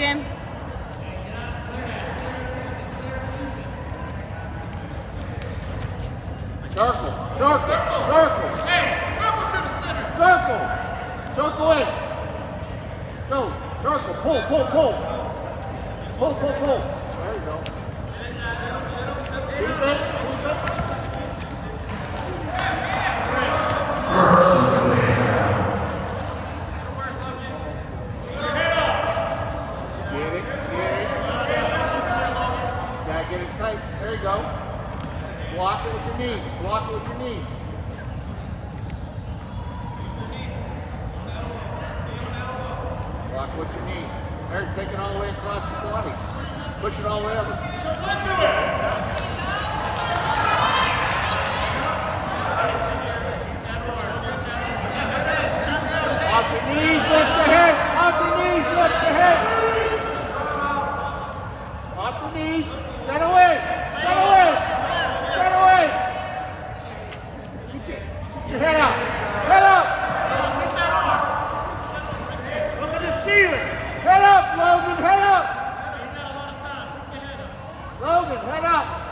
Logan. Circle, circle, circle. Hey, circle to the center. Circle. Circle in. Go. Circle. Pull, pull, pull. Pull, pull, pull. There you go. Keep it. Keep it. Get it. Get it. Gotta get it tight. There you go. Block it with your knee. Block it with your knee. Block it with your knee. There, take it all the way across the body. Push it all the way over. Off your knees, lift the head. Off your knees, lift the head. Off your knees. Set away. Set away. Set away. Get your head out. Head up. Look at the ceiling. Head up, Logan. Head up. Logan, head up.